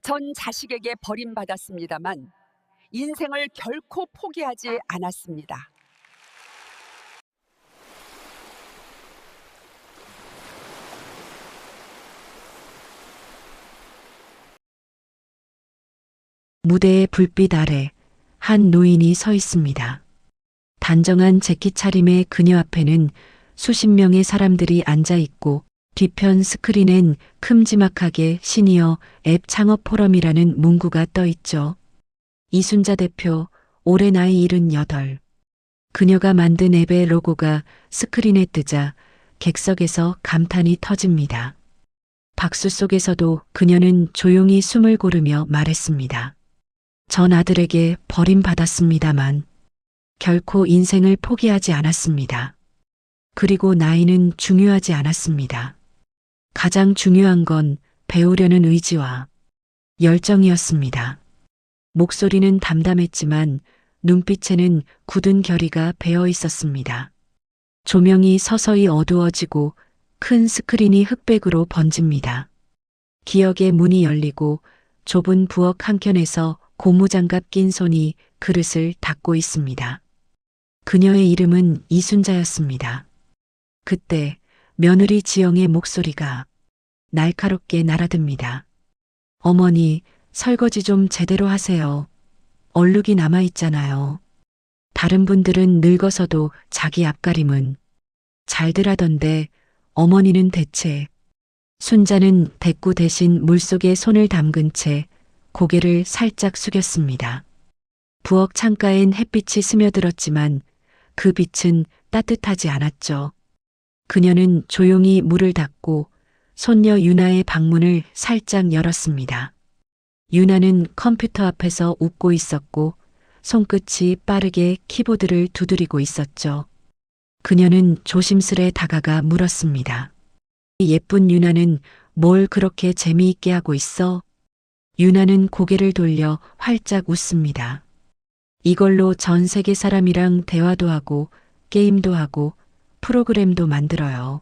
전 자식에게 버림받았습니다만 인생을 결코 포기하지 않았습니다. 무대의 불빛 아래 한 노인이 서 있습니다. 단정한 재킷 차림의 그녀 앞에는 수십 명의 사람들이 앉아 있고 뒤편 스크린엔 큼지막하게 시니어 앱 창업 포럼이라는 문구가 떠 있죠. 이순자 대표, 올해 나이 78. 그녀가 만든 앱의 로고가 스크린에 뜨자 객석에서 감탄이 터집니다. 박수 속에서도 그녀는 조용히 숨을 고르며 말했습니다. 전 아들에게 버림받았습니다만 결코 인생을 포기하지 않았습니다. 그리고 나이는 중요하지 않았습니다. 가장 중요한 건 배우려는 의지와 열정이었습니다. 목소리는 담담했지만 눈빛에는 굳은 결의가 배어 있었습니다. 조명이 서서히 어두워지고 큰 스크린이 흑백으로 번집니다. 기억의 문이 열리고 좁은 부엌 한켠에서 고무장갑 낀 손이 그릇을 닦고 있습니다. 그녀의 이름은 이순자였습니다. 그때 며느리 지영의 목소리가 날카롭게 날아듭니다. 어머니, 설거지 좀 제대로 하세요. 얼룩이 남아있잖아요. 다른 분들은 늙어서도 자기 앞가림은 잘들 하던데 어머니는 대체. 순자는 대꾸 대신 물속에 손을 담근 채 고개를 살짝 숙였습니다. 부엌 창가엔 햇빛이 스며들었지만 그 빛은 따뜻하지 않았죠. 그녀는 조용히 물을 닫고 손녀 유나의 방문을 살짝 열었습니다. 유나는 컴퓨터 앞에서 웃고 있었고 손끝이 빠르게 키보드를 두드리고 있었죠. 그녀는 조심스레 다가가 물었습니다. 예쁜 유나는 뭘 그렇게 재미있게 하고 있어? 유나는 고개를 돌려 활짝 웃습니다. 이걸로 전 세계 사람이랑 대화도 하고 게임도 하고 프로그램도 만들어요.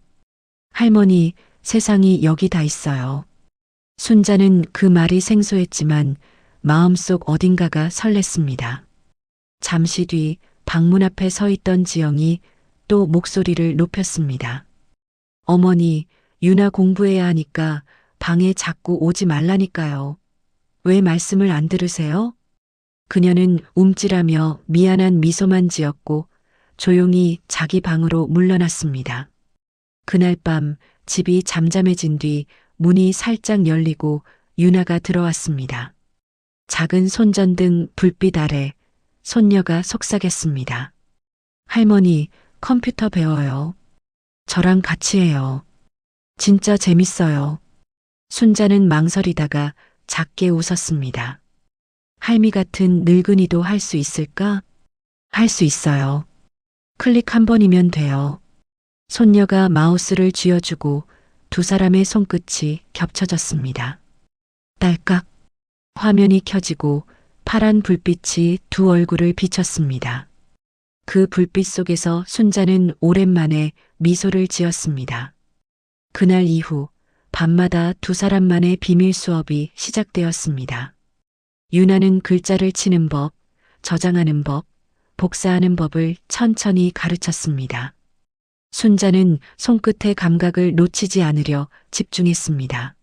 할머니, 세상이 여기 다 있어요. 순자는 그 말이 생소했지만 마음속 어딘가가 설렜습니다. 잠시 뒤 방문 앞에 서 있던 지영이 또 목소리를 높였습니다. 어머니, 유나 공부해야 하니까 방에 자꾸 오지 말라니까요. 왜 말씀을 안 들으세요? 그녀는 움찔하며 미안한 미소만 지었고 조용히 자기 방으로 물러났습니다. 그날 밤 집이 잠잠해진 뒤 문이 살짝 열리고 유나가 들어왔습니다. 작은 손전등 불빛 아래 손녀가 속삭였습니다. 할머니, 컴퓨터 배워요. 저랑 같이 해요. 진짜 재밌어요. 순자는 망설이다가 작게 웃었습니다. 할미 같은 늙은이도 할 수 있을까? 할 수 있어요. 클릭 한 번이면 돼요. 손녀가 마우스를 쥐어주고 두 사람의 손끝이 겹쳐졌습니다. 딸깍. 화면이 켜지고 파란 불빛이 두 얼굴을 비췄습니다. 그 불빛 속에서 순자는 오랜만에 미소를 지었습니다. 그날 이후 밤마다 두 사람만의 비밀 수업이 시작되었습니다. 유나는 글자를 치는 법, 저장하는 법, 복사하는 법을 천천히 가르쳤습니다. 순자는 손끝의 감각을 놓치지 않으려 집중했습니다.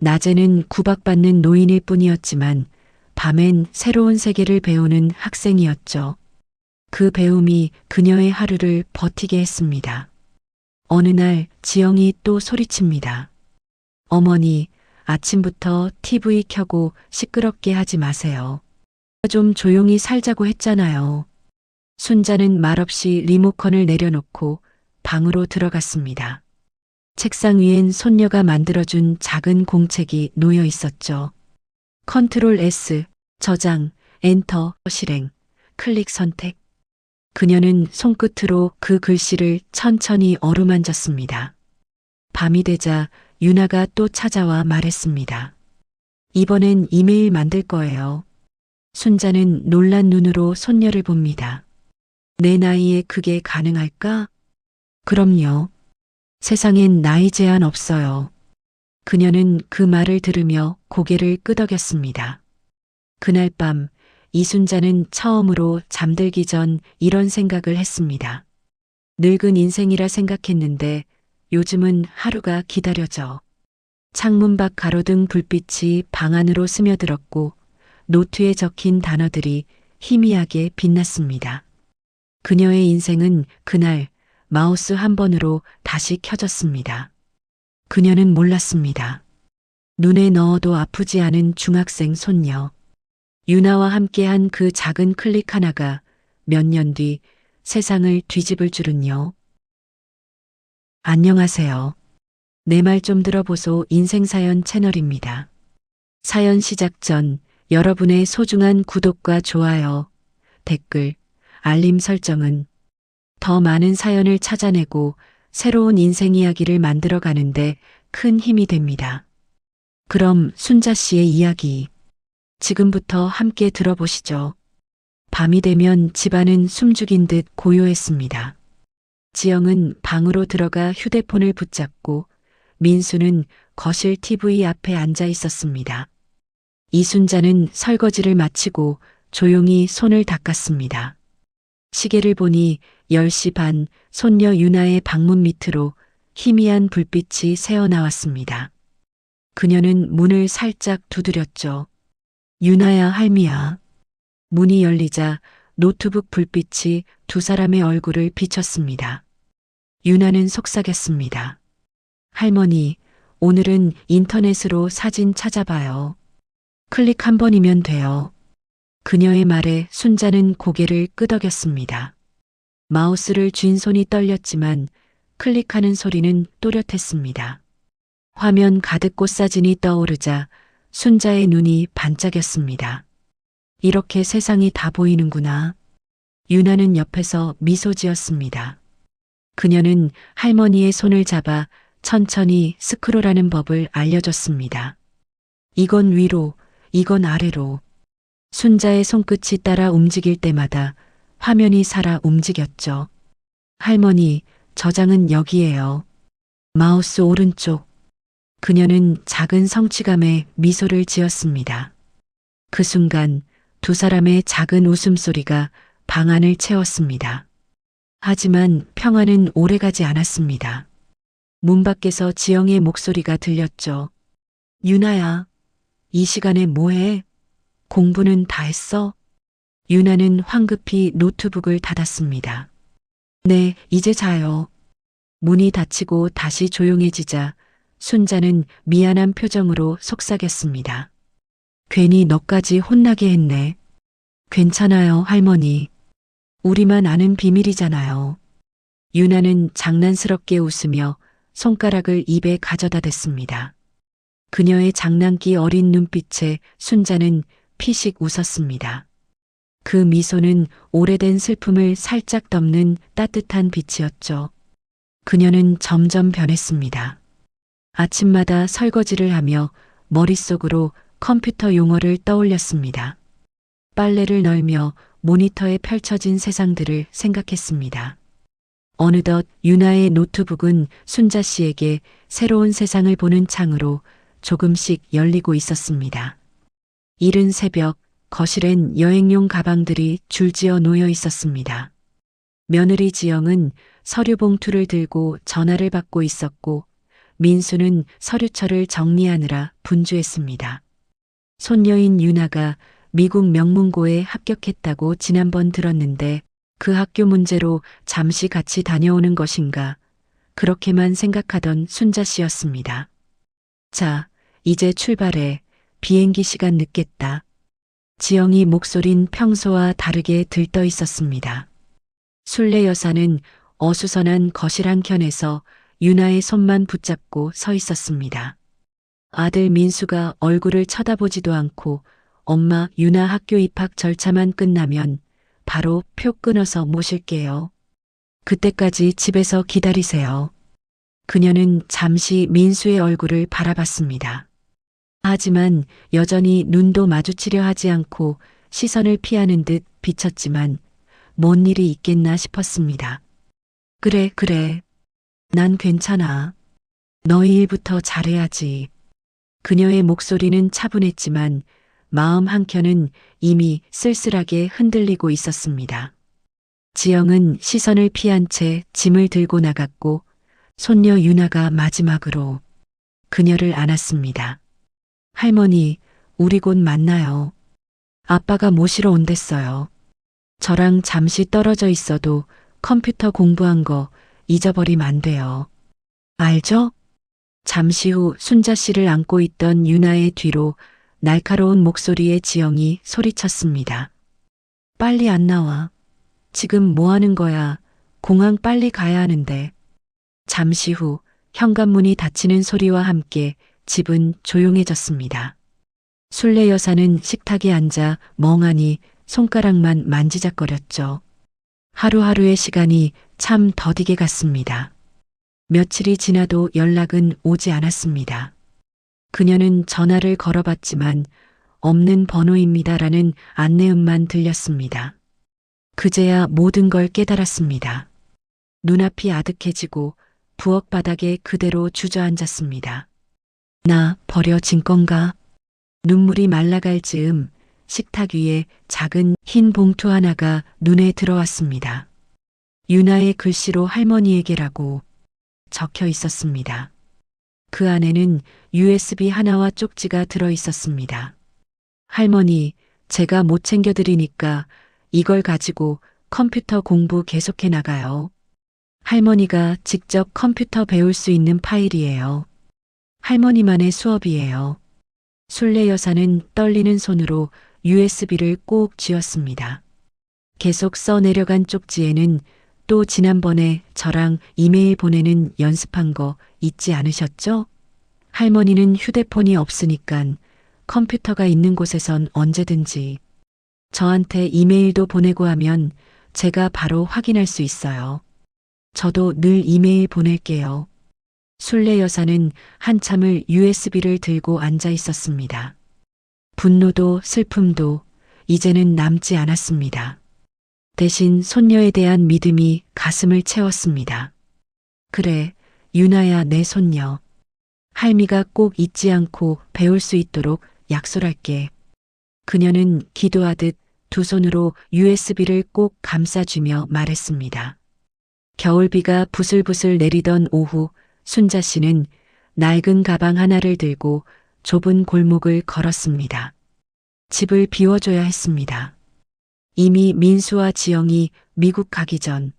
낮에는 구박받는 노인일 뿐이었지만 밤엔 새로운 세계를 배우는 학생이었죠. 그 배움이 그녀의 하루를 버티게 했습니다. 어느 날 지영이 또 소리칩니다. 어머니, 아침부터 TV 켜고 시끄럽게 하지 마세요. 좀 조용히 살자고 했잖아요. 순자는 말없이 리모컨을 내려놓고 방으로 들어갔습니다. 책상 위엔 손녀가 만들어준 작은 공책이 놓여 있었죠. 컨트롤 S, 저장, 엔터, 실행, 클릭 선택. 그녀는 손끝으로 그 글씨를 천천히 어루만졌습니다. 밤이 되자 유나가 또 찾아와 말했습니다. 이번엔 이메일 만들 거예요. 순자는 놀란 눈으로 손녀를 봅니다. 내 나이에 그게 가능할까? 그럼요. 세상엔 나이 제한 없어요. 그녀는 그 말을 들으며 고개를 끄덕였습니다. 그날 밤 이순자는 처음으로 잠들기 전 이런 생각을 했습니다. 늙은 인생이라 생각했는데 요즘은 하루가 기다려져. 창문 밖 가로등 불빛이 방 안으로 스며들었고 노트에 적힌 단어들이 희미하게 빛났습니다. 그녀의 인생은 그날 마우스 한 번으로 다시 켜졌습니다. 그녀는 몰랐습니다. 눈에 넣어도 아프지 않은 중학생 손녀. 유나와 함께한 그 작은 클릭 하나가 몇 년 뒤 세상을 뒤집을 줄은요. 안녕하세요. 내 말 좀 들어보소 인생사연 채널입니다. 사연 시작 전 여러분의 소중한 구독과 좋아요, 댓글, 알림 설정은 더 많은 사연을 찾아내고 새로운 인생 이야기를 만들어 가는데 큰 힘이 됩니다. 그럼 순자 씨의 이야기 지금부터 함께 들어보시죠. 밤이 되면 집안은 숨죽인 듯 고요했습니다. 지영은 방으로 들어가 휴대폰을 붙잡고 민수는 거실 TV 앞에 앉아 있었습니다. 이순자는 설거지를 마치고 조용히 손을 닦았습니다. 시계를 보니 10시 반 손녀 유나의 방문 밑으로 희미한 불빛이 새어나왔습니다. 그녀는 문을 살짝 두드렸죠. 유나야 할미야. 문이 열리자 노트북 불빛이 두 사람의 얼굴을 비췄습니다. 유나는 속삭였습니다. 할머니, 오늘은 인터넷으로 사진 찾아봐요. 클릭 한 번이면 돼요. 그녀의 말에 순자는 고개를 끄덕였습니다. 마우스를 쥔 손이 떨렸지만 클릭하는 소리는 또렷했습니다. 화면 가득 꽃사진이 떠오르자 순자의 눈이 반짝였습니다. 이렇게 세상이 다 보이는구나. 유나는 옆에서 미소 지었습니다. 그녀는 할머니의 손을 잡아 천천히 스크롤하는 법을 알려줬습니다. 이건 위로, 이건 아래로. 순자의 손끝이 따라 움직일 때마다 화면이 살아 움직였죠. 할머니, 저장은 여기에요. 마우스 오른쪽. 그녀는 작은 성취감에 미소를 지었습니다. 그 순간 두 사람의 작은 웃음소리가 방 안을 채웠습니다. 하지만 평화는 오래가지 않았습니다. 문 밖에서 지영의 목소리가 들렸죠. 유나야, 이 시간에 뭐해? 공부는 다 했어? 유나는 황급히 노트북을 닫았습니다. 네, 이제 자요. 문이 닫히고 다시 조용해지자 순자는 미안한 표정으로 속삭였습니다. 괜히 너까지 혼나게 했네. 괜찮아요, 할머니. 우리만 아는 비밀이잖아요. 유나는 장난스럽게 웃으며 손가락을 입에 가져다 댔습니다. 그녀의 장난기 어린 눈빛에 순자는 피식 웃었습니다. 그 미소는 오래된 슬픔을 살짝 덮는 따뜻한 빛이었죠. 그녀는 점점 변했습니다. 아침마다 설거지를 하며 머릿속으로 컴퓨터 용어를 떠올렸습니다. 빨래를 널며 모니터에 펼쳐진 세상들을 생각했습니다. 어느덧 유나의 노트북은 순자 씨에게 새로운 세상을 보는 창으로 조금씩 열리고 있었습니다. 이른 새벽 거실엔 여행용 가방들이 줄지어 놓여 있었습니다. 며느리 지영은 서류 봉투를 들고 전화를 받고 있었고 민수는 서류철을 정리하느라 분주했습니다. 손녀인 유나가 미국 명문고에 합격했다고 지난번 들었는데 그 학교 문제로 잠시 같이 다녀오는 것인가 그렇게만 생각하던 순자 씨였습니다. 자, 이제 출발해. 비행기 시간 늦겠다. 지영이 목소린 평소와 다르게 들떠 있었습니다. 순례 여사는 어수선한 거실 한켠에서 유나의 손만 붙잡고 서 있었습니다. 아들 민수가 얼굴을 쳐다보지도 않고 엄마 유나 학교 입학 절차만 끝나면 바로 표 끊어서 모실게요. 그때까지 집에서 기다리세요. 그녀는 잠시 민수의 얼굴을 바라봤습니다. 하지만 여전히 눈도 마주치려 하지 않고 시선을 피하는 듯 비쳤지만 뭔 일이 있겠나 싶었습니다. 그래. 난 괜찮아. 너희 일부터 잘해야지. 그녀의 목소리는 차분했지만 마음 한켠은 이미 쓸쓸하게 흔들리고 있었습니다. 지영은 시선을 피한 채 짐을 들고 나갔고 손녀 유나가 마지막으로 그녀를 안았습니다. 할머니, 우리 곧 만나요. 아빠가 모시러 온댔어요. 저랑 잠시 떨어져 있어도 컴퓨터 공부한 거 잊어버리면 안 돼요. 알죠? 잠시 후 순자 씨를 안고 있던 유나의 뒤로 날카로운 목소리의 지영이 소리쳤습니다. 빨리 안 나와. 지금 뭐 하는 거야? 공항 빨리 가야 하는데. 잠시 후 현관문이 닫히는 소리와 함께 집은 조용해졌습니다. 순례 여사는 식탁에 앉아 멍하니 손가락만 만지작거렸죠. 하루하루의 시간이 참 더디게 갔습니다. 며칠이 지나도 연락은 오지 않았습니다. 그녀는 전화를 걸어봤지만 없는 번호입니다라는 안내음만 들렸습니다. 그제야 모든 걸 깨달았습니다. 눈앞이 아득해지고 부엌 바닥에 그대로 주저앉았습니다. 나 버려진 건가? 눈물이 말라갈 즈음 식탁 위에 작은 흰 봉투 하나가 눈에 들어왔습니다. 유나의 글씨로 할머니에게라고 적혀 있었습니다. 그 안에는 USB 하나와 쪽지가 들어 있었습니다. 할머니, 제가 못 챙겨드리니까 이걸 가지고 컴퓨터 공부 계속해 나가요. 할머니가 직접 컴퓨터 배울 수 있는 파일이에요. 할머니만의 수업이에요. 순례 여사는 떨리는 손으로 USB를 꼭 쥐었습니다. 계속 써내려간 쪽지에는 또 지난번에 저랑 이메일 보내는 연습한 거 잊지 않으셨죠? 할머니는 휴대폰이 없으니깐 컴퓨터가 있는 곳에선 언제든지 저한테 이메일도 보내고 하면 제가 바로 확인할 수 있어요. 저도 늘 이메일 보낼게요. 순례 여사는 한참을 USB를 들고 앉아 있었습니다. 분노도 슬픔도 이제는 남지 않았습니다. 대신 손녀에 대한 믿음이 가슴을 채웠습니다. 그래, 유나야 내 손녀. 할미가 꼭 잊지 않고 배울 수 있도록 약속할게. 그녀는 기도하듯 두 손으로 USB를 꼭 감싸주며 말했습니다. 겨울비가 부슬부슬 내리던 오후 순자 씨는 낡은 가방 하나를 들고 좁은 골목을 걸었습니다. 집을 비워줘야 했습니다. 이미 민수와 지영이 미국 가기 전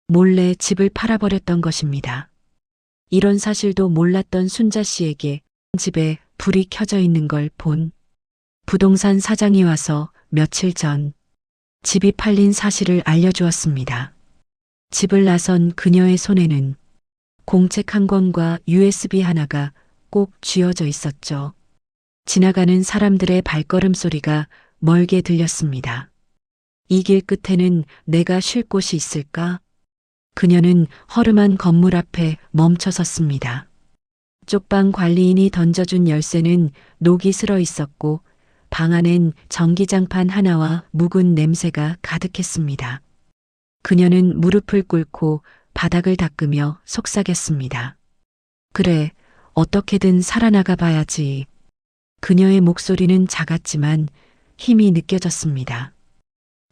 몰래 집을 팔아버렸던 것입니다. 이런 사실도 몰랐던 순자 씨에게 집에 불이 켜져 있는 걸 본 부동산 사장이 와서 며칠 전 집이 팔린 사실을 알려주었습니다. 집을 나선 그녀의 손에는 공책 한 권과 USB 하나가 꼭 쥐어져 있었죠. 지나가는 사람들의 발걸음 소리가 멀게 들렸습니다. 이 길 끝에는 내가 쉴 곳이 있을까? 그녀는 허름한 건물 앞에 멈춰 섰습니다. 쪽방 관리인이 던져준 열쇠는 녹이 슬어 있었고 방 안엔 전기장판 하나와 묵은 냄새가 가득했습니다. 그녀는 무릎을 꿇고 바닥을 닦으며 속삭였습니다. 그래, 어떻게든 살아나가 봐야지. 그녀의 목소리는 작았지만 힘이 느껴졌습니다.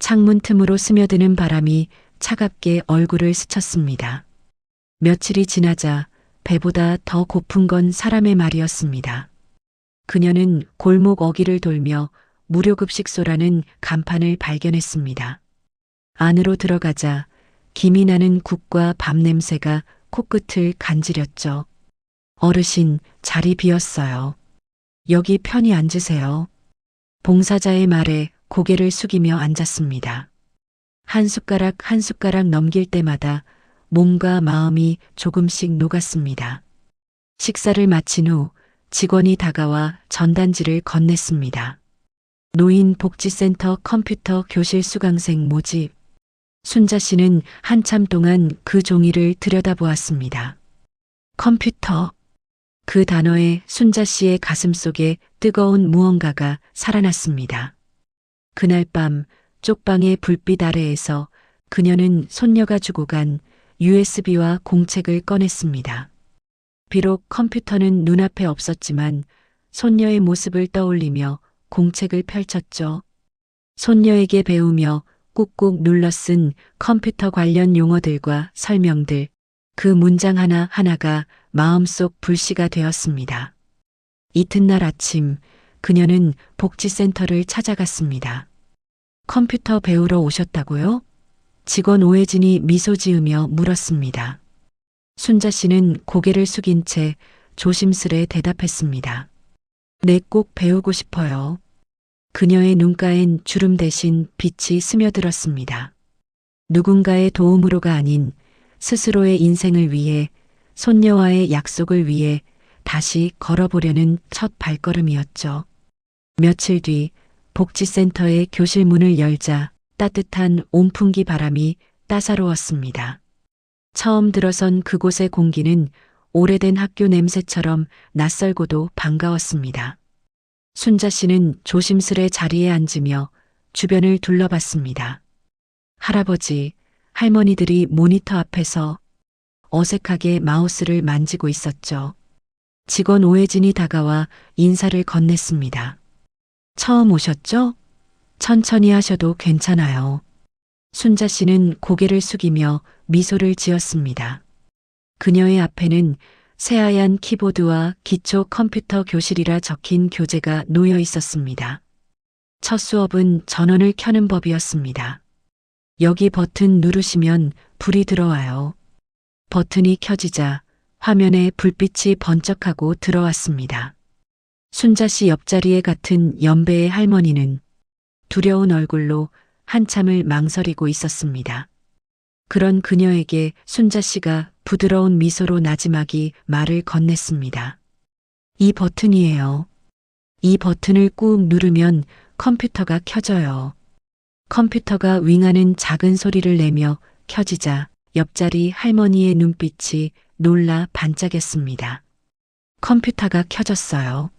창문 틈으로 스며드는 바람이 차갑게 얼굴을 스쳤습니다. 며칠이 지나자 배보다 더 고픈 건 사람의 말이었습니다. 그녀는 골목 어귀를 돌며 무료급식소라는 간판을 발견했습니다. 안으로 들어가자 김이 나는 국과 밥 냄새가 코끝을 간지렸죠. 어르신, 자리 비었어요. 여기 편히 앉으세요. 봉사자의 말에 고개를 숙이며 앉았습니다. 한 숟가락 한 숟가락 넘길 때마다 몸과 마음이 조금씩 녹았습니다. 식사를 마친 후 직원이 다가와 전단지를 건넸습니다. 노인복지센터 컴퓨터 교실 수강생 모집. 순자 씨는 한참 동안 그 종이를 들여다보았습니다. 컴퓨터. 그 단어에 순자 씨의 가슴 속에 뜨거운 무언가가 살아났습니다. 그날 밤 쪽방의 불빛 아래에서 그녀는 손녀가 주고 간 USB와 공책을 꺼냈습니다. 비록 컴퓨터는 눈앞에 없었지만 손녀의 모습을 떠올리며 공책을 펼쳤죠. 손녀에게 배우며 꾹꾹 눌러 쓴 컴퓨터 관련 용어들과 설명들, 그 문장 하나하나가 마음속 불씨가 되었습니다. 이튿날 아침, 그녀는 복지센터를 찾아갔습니다. 컴퓨터 배우러 오셨다고요? 직원 오혜진이 미소 지으며 물었습니다. 순자 씨는 고개를 숙인 채 조심스레 대답했습니다. 네, 꼭 배우고 싶어요. 그녀의 눈가엔 주름 대신 빛이 스며들었습니다. 누군가의 도움으로가 아닌 스스로의 인생을 위해, 손녀와의 약속을 위해 다시 걸어보려는 첫 발걸음이었죠. 며칠 뒤 복지센터의 교실 문을 열자 따뜻한 온풍기 바람이 따사로웠습니다. 처음 들어선 그곳의 공기는 오래된 학교 냄새처럼 낯설고도 반가웠습니다. 순자 씨는 조심스레 자리에 앉으며 주변을 둘러봤습니다. 할아버지, 할머니들이 모니터 앞에서 어색하게 마우스를 만지고 있었죠. 직원 오혜진이 다가와 인사를 건넸습니다. 처음 오셨죠? 천천히 하셔도 괜찮아요. 순자 씨는 고개를 숙이며 미소를 지었습니다. 그녀의 앞에는 새하얀 키보드와 기초 컴퓨터 교실이라 적힌 교재가 놓여 있었습니다. 첫 수업은 전원을 켜는 법이었습니다. 여기 버튼 누르시면 불이 들어와요. 버튼이 켜지자 화면에 불빛이 번쩍하고 들어왔습니다. 순자 씨 옆자리에 같은 연배의 할머니는 두려운 얼굴로 한참을 망설이고 있었습니다. 그런 그녀에게 순자 씨가 부드러운 미소로 나지막이 말을 건넸습니다. 이 버튼이에요. 이 버튼을 꾹 누르면 컴퓨터가 켜져요. 컴퓨터가 윙하는 작은 소리를 내며 켜지자 옆자리 할머니의 눈빛이 놀라 반짝였습니다. 컴퓨터가 켜졌어요.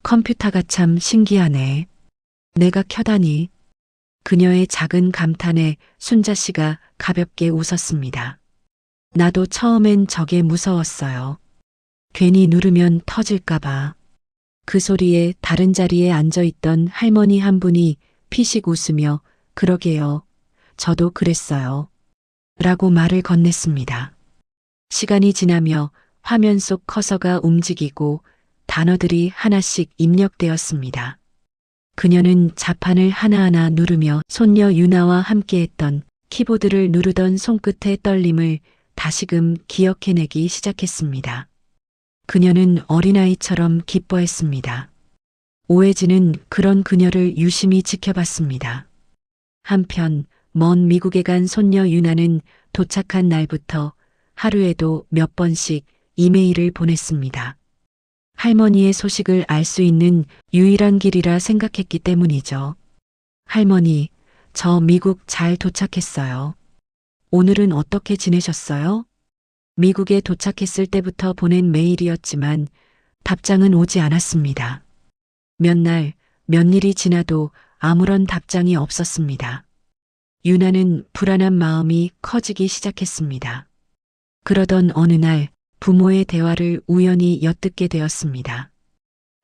컴퓨터가 참 신기하네. 내가 켜다니. 그녀의 작은 감탄에 순자 씨가 가볍게 웃었습니다. 나도 처음엔 저게 무서웠어요. 괜히 누르면 터질까봐. 그 소리에 다른 자리에 앉아있던 할머니 한 분이 피식 웃으며 그러게요. 저도 그랬어요. 라고 말을 건넸습니다. 시간이 지나며 화면 속 커서가 움직이고 단어들이 하나씩 입력되었습니다. 그녀는 자판을 하나하나 누르며 손녀 유나와 함께했던 키보드를 누르던 손끝의 떨림을 다시금 기억해내기 시작했습니다. 그녀는 어린아이처럼 기뻐했습니다. 오혜진은 그런 그녀를 유심히 지켜봤습니다. 한편 먼 미국에 간 손녀 유나는 도착한 날부터 하루에도 몇 번씩 이메일을 보냈습니다. 할머니의 소식을 알 수 있는 유일한 길이라 생각했기 때문이죠. 할머니, 저 미국 잘 도착했어요. 오늘은 어떻게 지내셨어요? 미국에 도착했을 때부터 보낸 메일이었지만 답장은 오지 않았습니다. 몇 날, 몇 일이 지나도 아무런 답장이 없었습니다. 유나는 불안한 마음이 커지기 시작했습니다. 그러던 어느 날 부모의 대화를 우연히 엿듣게 되었습니다.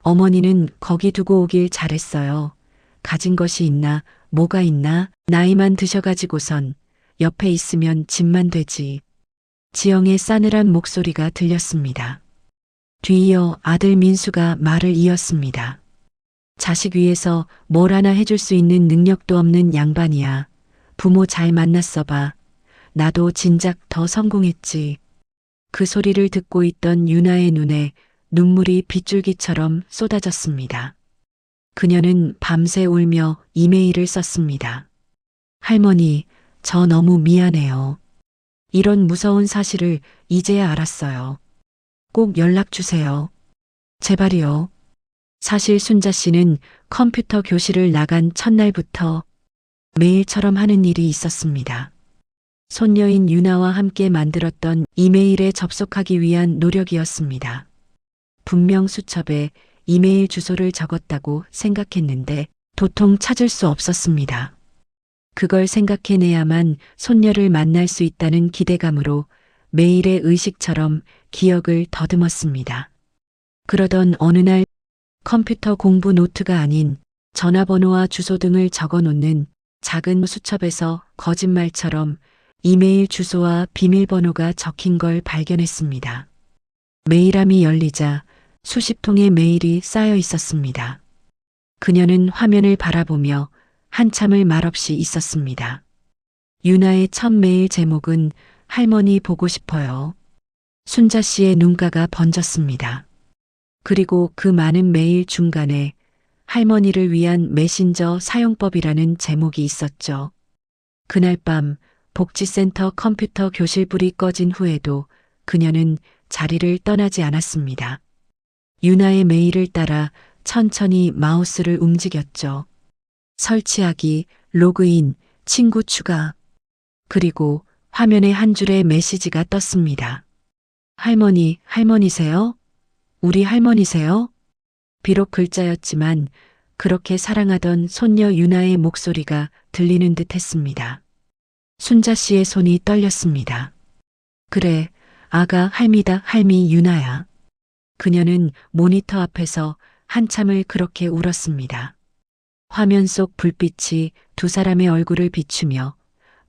어머니는 거기 두고 오길 잘했어요. 가진 것이 있나, 뭐가 있나, 나이만 드셔가지고선 옆에 있으면 집만 되지. 지영의 싸늘한 목소리가 들렸습니다. 뒤이어 아들 민수가 말을 이었습니다. 자식 위해서 뭘 하나 해줄 수 있는 능력도 없는 양반이야. 부모 잘 만났어 봐. 나도 진작 더 성공했지. 그 소리를 듣고 있던 유나의 눈에 눈물이 빗줄기처럼 쏟아졌습니다. 그녀는 밤새 울며 이메일을 썼습니다. 할머니, 저 너무 미안해요. 이런 무서운 사실을 이제야 알았어요. 꼭 연락 주세요. 제발이요. 사실 순자 씨는 컴퓨터 교실을 나간 첫날부터 매일처럼 하는 일이 있었습니다. 손녀인 유나와 함께 만들었던 이메일에 접속하기 위한 노력이었습니다. 분명 수첩에 이메일 주소를 적었다고 생각했는데 도통 찾을 수 없었습니다. 그걸 생각해내야만 손녀를 만날 수 있다는 기대감으로 매일의 의식처럼 기억을 더듬었습니다. 그러던 어느 날 컴퓨터 공부 노트가 아닌 전화번호와 주소 등을 적어 놓는 작은 수첩에서 거짓말처럼 이메일 주소와 비밀번호가 적힌 걸 발견했습니다. 메일함이 열리자 수십 통의 메일이 쌓여 있었습니다. 그녀는 화면을 바라보며 한참을 말없이 있었습니다. 유나의 첫 메일 제목은 할머니 보고 싶어요. 순자 씨의 눈가가 번졌습니다. 그리고 그 많은 메일 중간에 할머니를 위한 메신저 사용법이라는 제목이 있었죠. 그날 밤 복지센터 컴퓨터 교실 불이 꺼진 후에도 그녀는 자리를 떠나지 않았습니다. 유나의 메일을 따라 천천히 마우스를 움직였죠. 설치하기, 로그인, 친구 추가. 그리고 화면에 한 줄의 메시지가 떴습니다. 할머니, 할머니세요? 우리 할머니세요? 비록 글자였지만 그렇게 사랑하던 손녀 유나의 목소리가 들리는 듯 했습니다. 순자 씨의 손이 떨렸습니다. 그래, 아가 할미다 할미 유나야. 그녀는 모니터 앞에서 한참을 그렇게 울었습니다. 화면 속 불빛이 두 사람의 얼굴을 비추며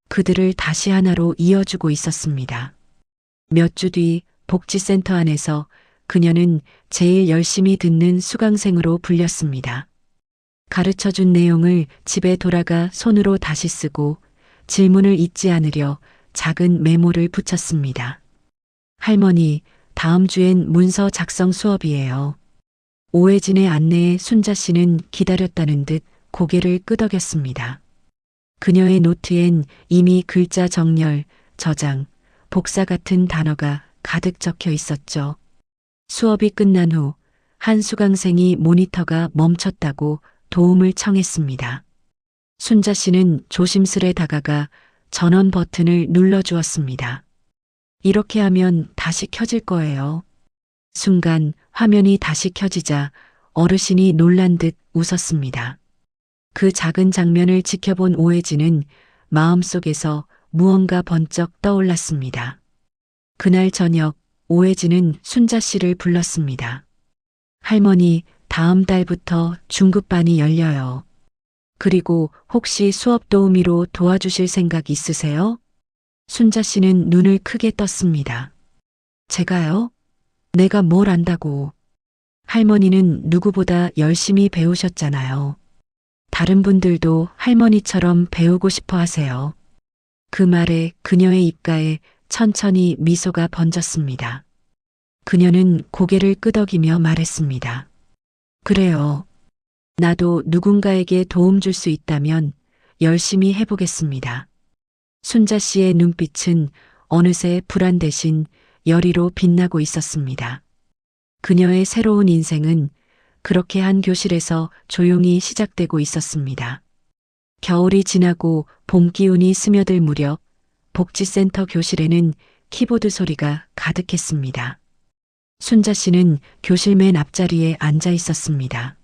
그들을 다시 하나로 이어주고 있었습니다. 몇 주 뒤 복지센터 안에서 그녀는 제일 열심히 듣는 수강생으로 불렸습니다. 가르쳐준 내용을 집에 돌아가 손으로 다시 쓰고 질문을 잊지 않으려 작은 메모를 붙였습니다. 할머니, 다음 주엔 문서 작성 수업이에요. 오해진의 안내에 순자 씨는 기다렸다는 듯 고개를 끄덕였습니다. 그녀의 노트엔 이미 글자 정렬, 저장, 복사 같은 단어가 가득 적혀 있었죠. 수업이 끝난 후 한 수강생이 모니터가 멈췄다고 도움을 청했습니다. 순자 씨는 조심스레 다가가 전원 버튼을 눌러주었습니다. 이렇게 하면 다시 켜질 거예요. 순간 화면이 다시 켜지자 어르신이 놀란 듯 웃었습니다. 그 작은 장면을 지켜본 오해진은 마음속에서 무언가 번쩍 떠올랐습니다. 그날 저녁 오해진은 순자 씨를 불렀습니다. 할머니, 다음 달부터 중급반이 열려요. 그리고 혹시 수업 도우미로 도와주실 생각 있으세요? 순자 씨는 눈을 크게 떴습니다. 제가요? 내가 뭘 안다고. 할머니는 누구보다 열심히 배우셨잖아요. 다른 분들도 할머니처럼 배우고 싶어 하세요. 그 말에 그녀의 입가에 천천히 미소가 번졌습니다. 그녀는 고개를 끄덕이며 말했습니다. 그래요. 나도 누군가에게 도움 줄 수 있다면 열심히 해보겠습니다. 순자 씨의 눈빛은 어느새 불안 대신 열의로 빛나고 있었습니다. 그녀의 새로운 인생은 그렇게 한 교실에서 조용히 시작되고 있었습니다. 겨울이 지나고 봄 기운이 스며들 무렵 복지센터 교실에는 키보드 소리가 가득했습니다. 순자 씨는 교실 맨 앞자리에 앉아 있었습니다.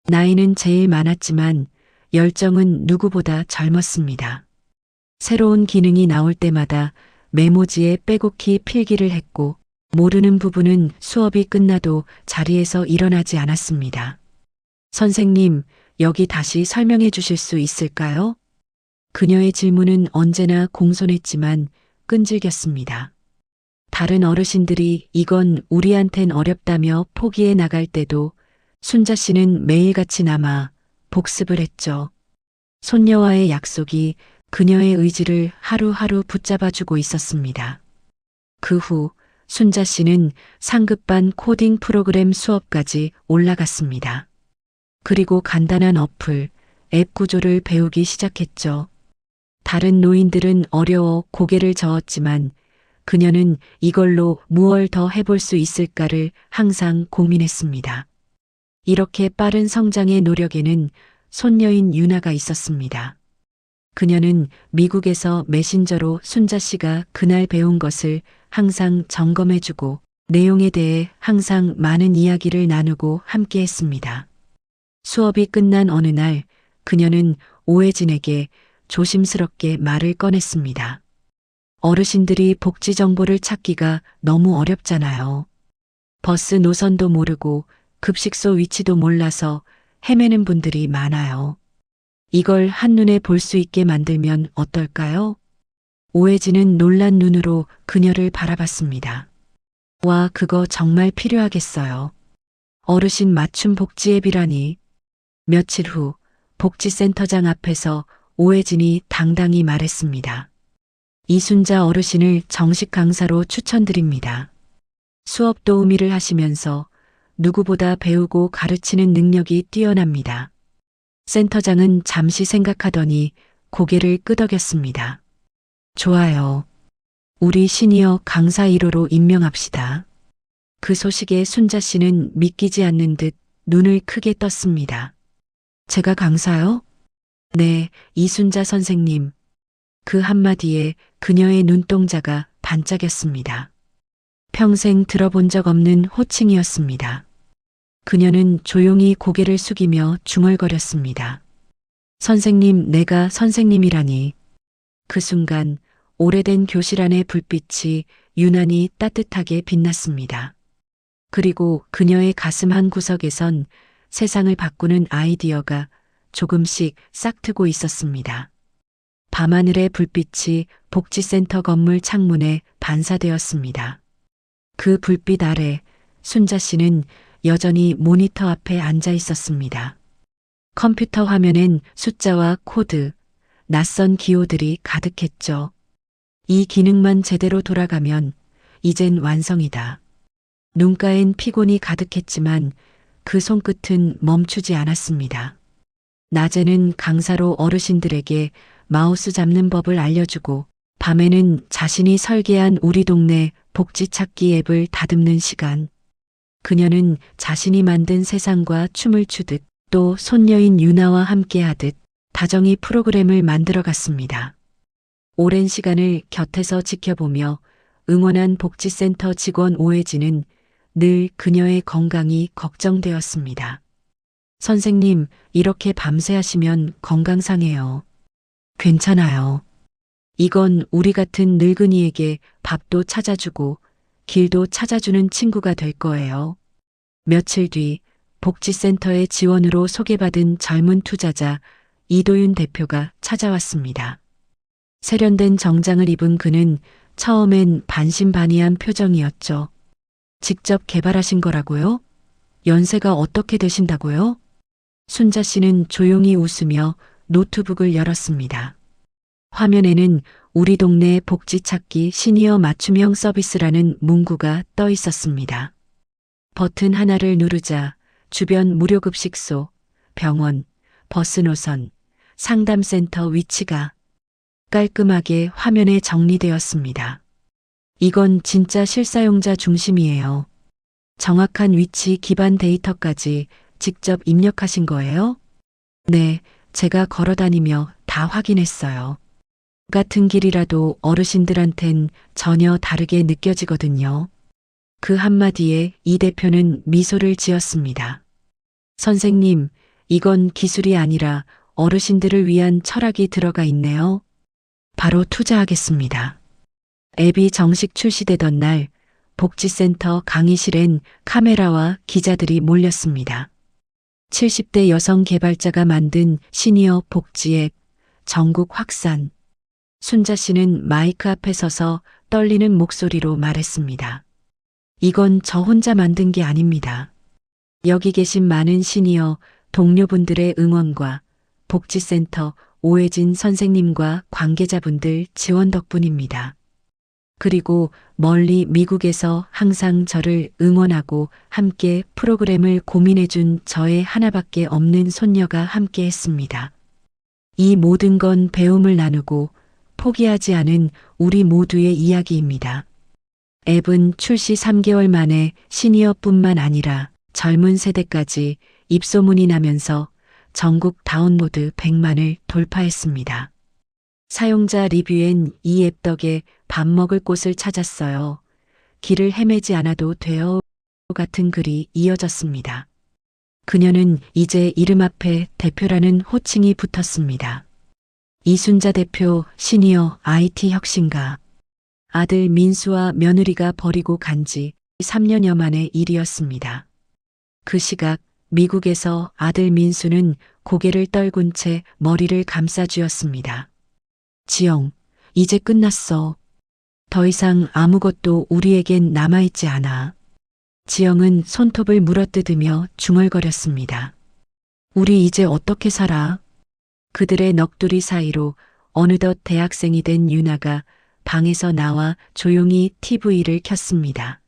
나이는 제일 많았지만 열정은 누구보다 젊었습니다. 새로운 기능이 나올 때마다 메모지에 빼곡히 필기를 했고 모르는 부분은 수업이 끝나도 자리에서 일어나지 않았습니다. 선생님, 여기 다시 설명해 주실 수 있을까요? 그녀의 질문은 언제나 공손했지만 끈질겼습니다. 다른 어르신들이 이건 우리한텐 어렵다며 포기해 나갈 때도 순자 씨는 매일같이 남아 복습을 했죠. 손녀와의 약속이 그녀의 의지를 하루하루 붙잡아주고 있었습니다. 그 후 순자 씨는 상급반 코딩 프로그램 수업까지 올라갔습니다. 그리고 간단한 어플, 앱 구조를 배우기 시작했죠. 다른 노인들은 어려워 고개를 저었지만 그녀는 이걸로 무얼 더 해볼 수 있을까를 항상 고민했습니다. 이렇게 빠른 성장의 노력에는 손녀인 유나가 있었습니다. 그녀는 미국에서 메신저로 순자 씨가 그날 배운 것을 항상 점검해주고 내용에 대해 항상 많은 이야기를 나누고 함께했습니다. 수업이 끝난 어느 날 그녀는 오해진에게 조심스럽게 말을 꺼냈습니다. 어르신들이 복지 정보를 찾기가 너무 어렵잖아요. 버스 노선도 모르고 급식소 위치도 몰라서 헤매는 분들이 많아요. 이걸 한눈에 볼 수 있게 만들면 어떨까요? 오해진은 놀란 눈으로 그녀를 바라봤습니다. 와, 그거 정말 필요하겠어요. 어르신 맞춤 복지 앱이라니. 며칠 후 복지센터장 앞에서 오해진이 당당히 말했습니다. 이순자 어르신을 정식 강사로 추천드립니다. 수업 도우미를 하시면서 누구보다 배우고 가르치는 능력이 뛰어납니다. 센터장은 잠시 생각하더니 고개를 끄덕였습니다. 좋아요. 우리 시니어 강사 1호로 임명합시다. 그 소식에 순자 씨는 믿기지 않는 듯 눈을 크게 떴습니다. 제가 강사요? 네, 이순자 선생님. 그 한마디에 그녀의 눈동자가 반짝였습니다. 평생 들어본 적 없는 호칭이었습니다. 그녀는 조용히 고개를 숙이며 중얼거렸습니다. 선생님, 내가 선생님이라니. 그 순간 오래된 교실 안의 불빛이 유난히 따뜻하게 빛났습니다. 그리고 그녀의 가슴 한 구석에선 세상을 바꾸는 아이디어가 조금씩 싹트고 있었습니다. 밤하늘의 불빛이 복지센터 건물 창문에 반사되었습니다. 그 불빛 아래 순자 씨는 여전히 모니터 앞에 앉아 있었습니다. 컴퓨터 화면엔 숫자와 코드, 낯선 기호들이 가득했죠. 이 기능만 제대로 돌아가면 이젠 완성이다. 눈가엔 피곤이 가득했지만 그 손끝은 멈추지 않았습니다. 낮에는 강사로 어르신들에게 마우스 잡는 법을 알려주고 밤에는 자신이 설계한 우리 동네 복지 찾기 앱을 다듬는 시간. 그녀는 자신이 만든 세상과 춤을 추듯 또 손녀인 유나와 함께하듯 다정히 프로그램을 만들어갔습니다. 오랜 시간을 곁에서 지켜보며 응원한 복지센터 직원 오해진은 늘 그녀의 건강이 걱정되었습니다. 선생님, 이렇게 밤새 하시면 건강 상해요. 괜찮아요. 이건 우리 같은 늙은이에게 밥도 찾아주고 길도 찾아주는 친구가 될 거예요. 며칠 뒤 복지센터의 지원으로 소개받은 젊은 투자자 이도윤 대표가 찾아왔습니다. 세련된 정장을 입은 그는 처음엔 반신반의한 표정이었죠. 직접 개발하신 거라고요? 연세가 어떻게 되신다고요? 순자 씨는 조용히 웃으며 노트북을 열었습니다. 화면에는 우리 동네 복지 찾기 시니어 맞춤형 서비스라는 문구가 떠 있었습니다. 버튼 하나를 누르자 주변 무료급식소, 병원, 버스 노선, 상담센터 위치가 깔끔하게 화면에 정리되었습니다. 이건 진짜 실사용자 중심이에요. 정확한 위치 기반 데이터까지 직접 입력하신 거예요? 네, 제가 걸어다니며 다 확인했어요. 같은 길이라도 어르신들한텐 전혀 다르게 느껴지거든요. 그 한마디에 이 대표는 미소를 지었습니다. 선생님, 이건 기술이 아니라 어르신들을 위한 철학이 들어가 있네요. 바로 투자하겠습니다. 앱이 정식 출시되던 날 복지센터 강의실엔 카메라와 기자들이 몰렸습니다. 70대 여성 개발자가 만든 시니어 복지 앱 전국 확산. 순자 씨는 마이크 앞에 서서 떨리는 목소리로 말했습니다. 이건 저 혼자 만든 게 아닙니다. 여기 계신 많은 시니어 동료분들의 응원과 복지센터 오해진 선생님과 관계자분들 지원 덕분입니다. 그리고 멀리 미국에서 항상 저를 응원하고 함께 프로그램을 고민해준 저의 하나밖에 없는 손녀가 함께 했습니다. 이 모든 건 배움을 나누고 포기하지 않은 우리 모두의 이야기입니다. 앱은 출시 3개월 만에 시니어뿐만 아니라 젊은 세대까지 입소문이 나면서 전국 다운로드 100만을 돌파했습니다. 사용자 리뷰엔 이 앱 덕에 밥 먹을 곳을 찾았어요. 길을 헤매지 않아도 돼요. 같은 글이 이어졌습니다. 그녀는 이제 이름 앞에 대표라는 호칭이 붙었습니다. 이순자 대표 시니어 IT 혁신가. 아들 민수와 며느리가 버리고 간 지 3년여 만의 일이었습니다. 그 시각 미국에서 아들 민수는 고개를 떨군 채 머리를 감싸쥐었습니다. 지영, 이제 끝났어. 더 이상 아무것도 우리에겐 남아있지 않아. 지영은 손톱을 물어뜯으며 중얼거렸습니다. 우리 이제 어떻게 살아? 그들의 넋두리 사이로 어느덧 대학생이 된 유나가 방에서 나와 조용히 TV를 켰습니다.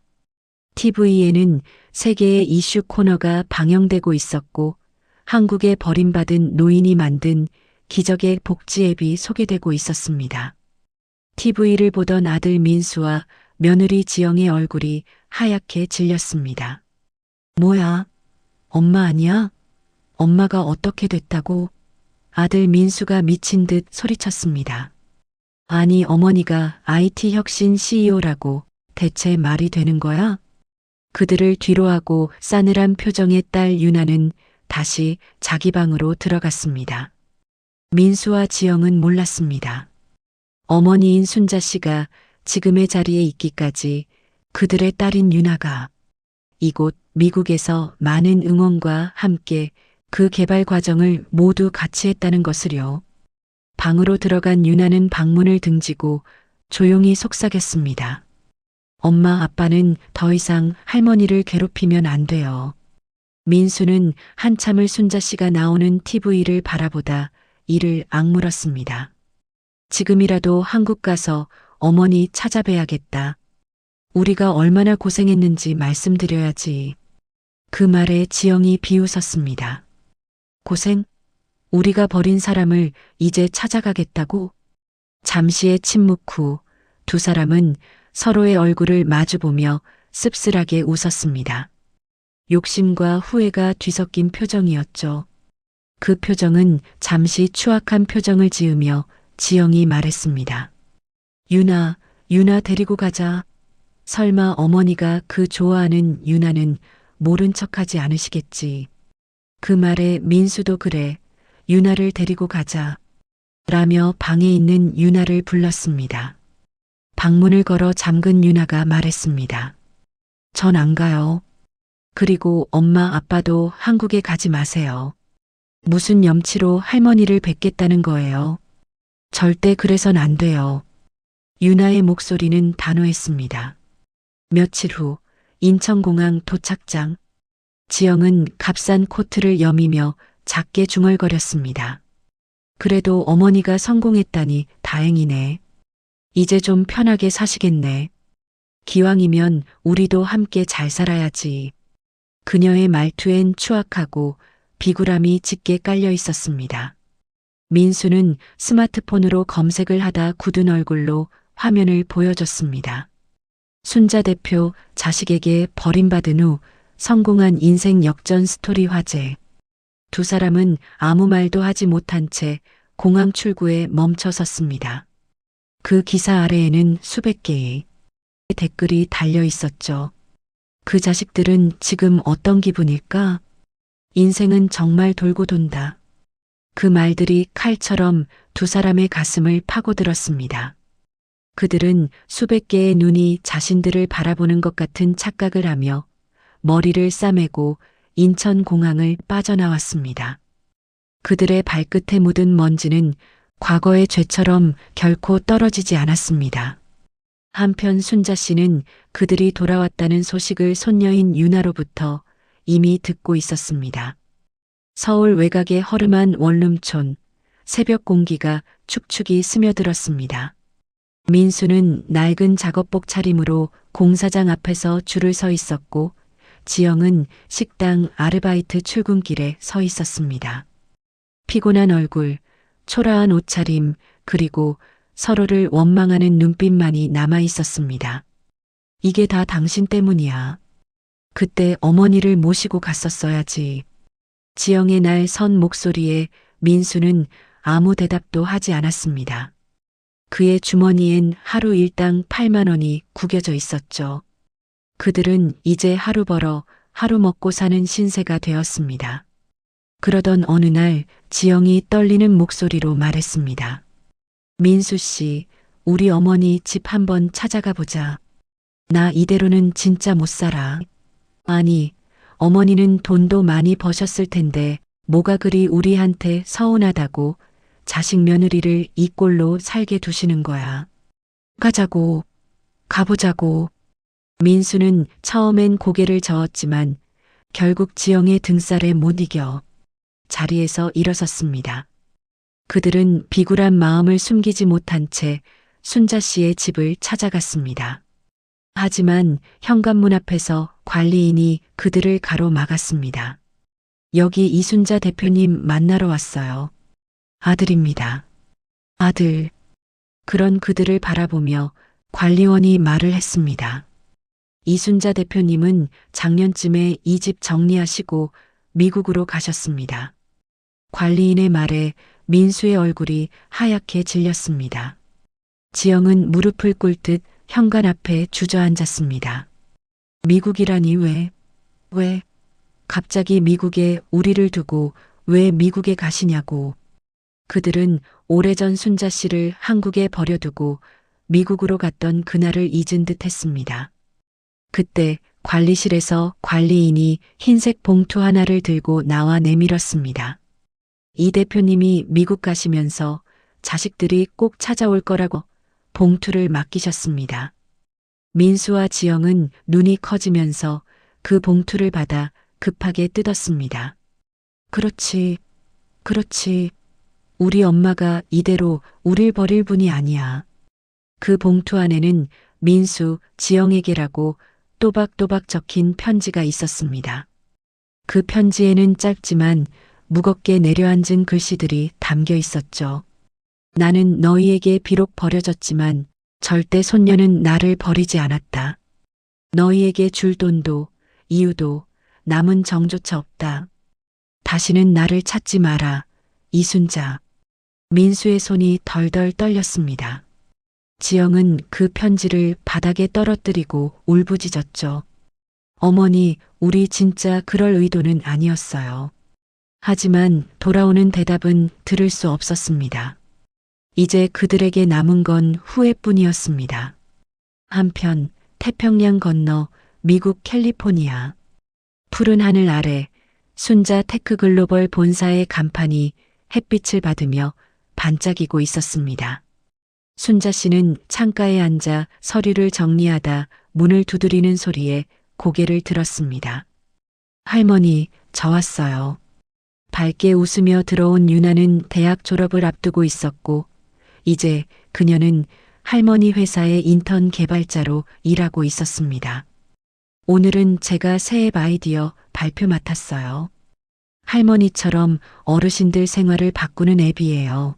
TV에는 세계의 이슈 코너가 방영되고 있었고 한국에 버림받은 노인이 만든 기적의 복지 앱이 소개되고 있었습니다. TV를 보던 아들 민수와 며느리 지영의 얼굴이 하얗게 질렸습니다. 뭐야? 엄마 아니야? 엄마가 어떻게 됐다고? 아들 민수가 미친 듯 소리쳤습니다. 아니, 어머니가 IT 혁신 CEO라고 대체 말이 되는 거야? 그들을 뒤로하고 싸늘한 표정의 딸 유나는 다시 자기 방으로 들어갔습니다. 민수와 지영은 몰랐습니다. 어머니인 순자 씨가 지금의 자리에 있기까지 그들의 딸인 유나가 이곳 미국에서 많은 응원과 함께 그 개발 과정을 모두 같이 했다는 것을요. 방으로 들어간 유나는 방문을 등지고 조용히 속삭였습니다. 엄마, 아빠는 더 이상 할머니를 괴롭히면 안 돼요. 민수는 한참을 순자 씨가 나오는 TV를 바라보다 이를 악물었습니다. 지금이라도 한국 가서 어머니 찾아뵈야겠다. 우리가 얼마나 고생했는지 말씀드려야지. 그 말에 지영이 비웃었습니다. 고생? 우리가 버린 사람을 이제 찾아가겠다고? 잠시의 침묵 후 두 사람은 서로의 얼굴을 마주보며 씁쓸하게 웃었습니다. 욕심과 후회가 뒤섞인 표정이었죠. 그 표정은 잠시 추악한 표정을 지으며 지영이 말했습니다. 유나 데리고 가자. 설마 어머니가 그 좋아하는 유나는 모른 척하지 않으시겠지. 그 말에 민수도 그래, 유나를 데리고 가자. 라며 방에 있는 유나를 불렀습니다. 방문을 걸어 잠근 유나가 말했습니다. 전 안 가요. 그리고 엄마 아빠도 한국에 가지 마세요. 무슨 염치로 할머니를 뵙겠다는 거예요. 절대 그래선 안 돼요. 유나의 목소리는 단호했습니다. 며칠 후 인천공항 도착장. 지영은 값싼 코트를 여미며 작게 중얼거렸습니다. 그래도 어머니가 성공했다니 다행이네. 이제 좀 편하게 사시겠네. 기왕이면 우리도 함께 잘 살아야지. 그녀의 말투엔 추악하고 비굴함이 짙게 깔려 있었습니다. 민수는 스마트폰으로 검색을 하다 굳은 얼굴로 화면을 보여줬습니다. 순자 대표 자식에게 버림받은 후 성공한 인생 역전 스토리 화제. 두 사람은 아무 말도 하지 못한 채 공항 출구에 멈춰 섰습니다. 그 기사 아래에는 수백 개의 댓글이 달려 있었죠. 그 자식들은 지금 어떤 기분일까? 인생은 정말 돌고 돈다. 그 말들이 칼처럼 두 사람의 가슴을 파고들었습니다. 그들은 수백 개의 눈이 자신들을 바라보는 것 같은 착각을 하며 머리를 싸매고 인천공항을 빠져나왔습니다. 그들의 발끝에 묻은 먼지는 과거의 죄처럼 결코 떨어지지 않았습니다. 한편 순자 씨는 그들이 돌아왔다는 소식을 손녀인 유나로부터 이미 듣고 있었습니다. 서울 외곽의 허름한 원룸촌, 새벽 공기가 축축이 스며들었습니다. 민수는 낡은 작업복 차림으로 공사장 앞에서 줄을 서 있었고 지영은 식당 아르바이트 출근길에 서 있었습니다. 피곤한 얼굴, 초라한 옷차림, 그리고 서로를 원망하는 눈빛만이 남아 있었습니다. 이게 다 당신 때문이야. 그때 어머니를 모시고 갔었어야지. 지영의 날 선 목소리에 민수는 아무 대답도 하지 않았습니다. 그의 주머니엔 하루 일당 8만 원이 구겨져 있었죠. 그들은 이제 하루 벌어 하루 먹고 사는 신세가 되었습니다. 그러던 어느 날 지영이 떨리는 목소리로 말했습니다. 민수 씨, 우리 어머니 집 한번 찾아가 보자. 나 이대로는 진짜 못 살아. 아니, 어머니는 돈도 많이 버셨을 텐데 뭐가 그리 우리한테 서운하다고 자식 며느리를 이 꼴로 살게 두시는 거야. 가자고, 가보자고. 민수는 처음엔 고개를 저었지만 결국 지영의 등살에 못 이겨 자리에서 일어섰습니다. 그들은 비굴한 마음을 숨기지 못한 채 순자 씨의 집을 찾아갔습니다. 하지만 현관문 앞에서 관리인이 그들을 가로막았습니다. 여기 이순자 대표님 만나러 왔어요. 아들입니다. 아들. 그런 그들을 바라보며 관리원이 말을 했습니다. 이순자 대표님은 작년쯤에 이 집 정리하시고 미국으로 가셨습니다. 관리인의 말에 민수의 얼굴이 하얗게 질렸습니다. 지영은 무릎을 꿇듯 현관 앞에 주저앉았습니다. 미국이라니 왜? 갑자기 미국에 우리를 두고 왜 미국에 가시냐고. 그들은 오래전 순자 씨를 한국에 버려두고 미국으로 갔던 그날을 잊은 듯 했습니다. 그때 관리실에서 관리인이 흰색 봉투 하나를 들고 나와 내밀었습니다. 이 대표님이 미국 가시면서 자식들이 꼭 찾아올 거라고 봉투를 맡기셨습니다. 민수와 지영은 눈이 커지면서 그 봉투를 받아 급하게 뜯었습니다. 그렇지. 우리 엄마가 이대로 우릴 버릴 분이 아니야. 그 봉투 안에는 민수, 지영에게라고 또박또박 적힌 편지가 있었습니다. 그 편지에는 짧지만 무겁게 내려앉은 글씨들이 담겨 있었죠. 나는 너희에게 비록 버려졌지만 절대 손녀는 나를 버리지 않았다. 너희에게 줄 돈도 이유도 남은 정조차 없다. 다시는 나를 찾지 마라. 이순자. 민수의 손이 덜덜 떨렸습니다. 지영은 그 편지를 바닥에 떨어뜨리고 울부짖었죠. 어머니, 우리 진짜 그럴 의도는 아니었어요. 하지만 돌아오는 대답은 들을 수 없었습니다. 이제 그들에게 남은 건 후회뿐이었습니다. 한편 태평양 건너 미국 캘리포니아. 푸른 하늘 아래 순자 테크글로벌 본사의 간판이 햇빛을 받으며 반짝이고 있었습니다. 순자 씨는 창가에 앉아 서류를 정리하다 문을 두드리는 소리에 고개를 들었습니다. 할머니, 저 왔어요. 밝게 웃으며 들어온 유나는 대학 졸업을 앞두고 있었고 이제 그녀는 할머니 회사의 인턴 개발자로 일하고 있었습니다. 오늘은 제가 새 앱 아이디어 발표 맡았어요. 할머니처럼 어르신들 생활을 바꾸는 앱이에요.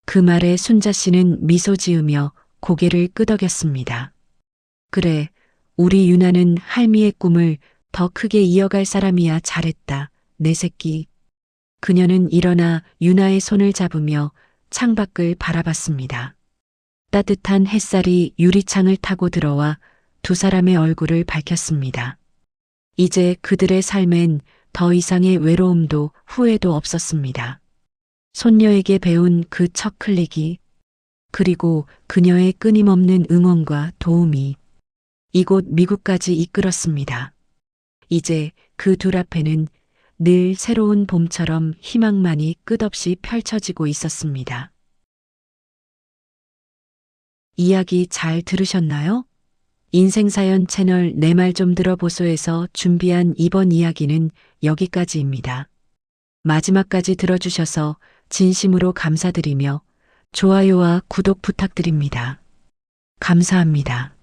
그 말에 순자 씨는 미소 지으며 고개를 끄덕였습니다. 그래, 우리 유나는 할미의 꿈을 더 크게 이어갈 사람이야. 잘했다, 내 새끼. 그녀는 일어나 유나의 손을 잡으며 창밖을 바라봤습니다. 따뜻한 햇살이 유리창을 타고 들어와 두 사람의 얼굴을 밝혔습니다. 이제 그들의 삶엔 더 이상의 외로움도 후회도 없었습니다. 손녀에게 배운 그 첫 클릭이, 그리고 그녀의 끊임없는 응원과 도움이 이곳 미국까지 이끌었습니다. 이제 그 둘 앞에는 늘 새로운 봄처럼 희망만이 끝없이 펼쳐지고 있었습니다. 이야기 잘 들으셨나요? 인생사연 채널 내 말 좀 들어보소에서 준비한 이번 이야기는 여기까지입니다. 마지막까지 들어주셔서 진심으로 감사드리며 좋아요와 구독 부탁드립니다. 감사합니다.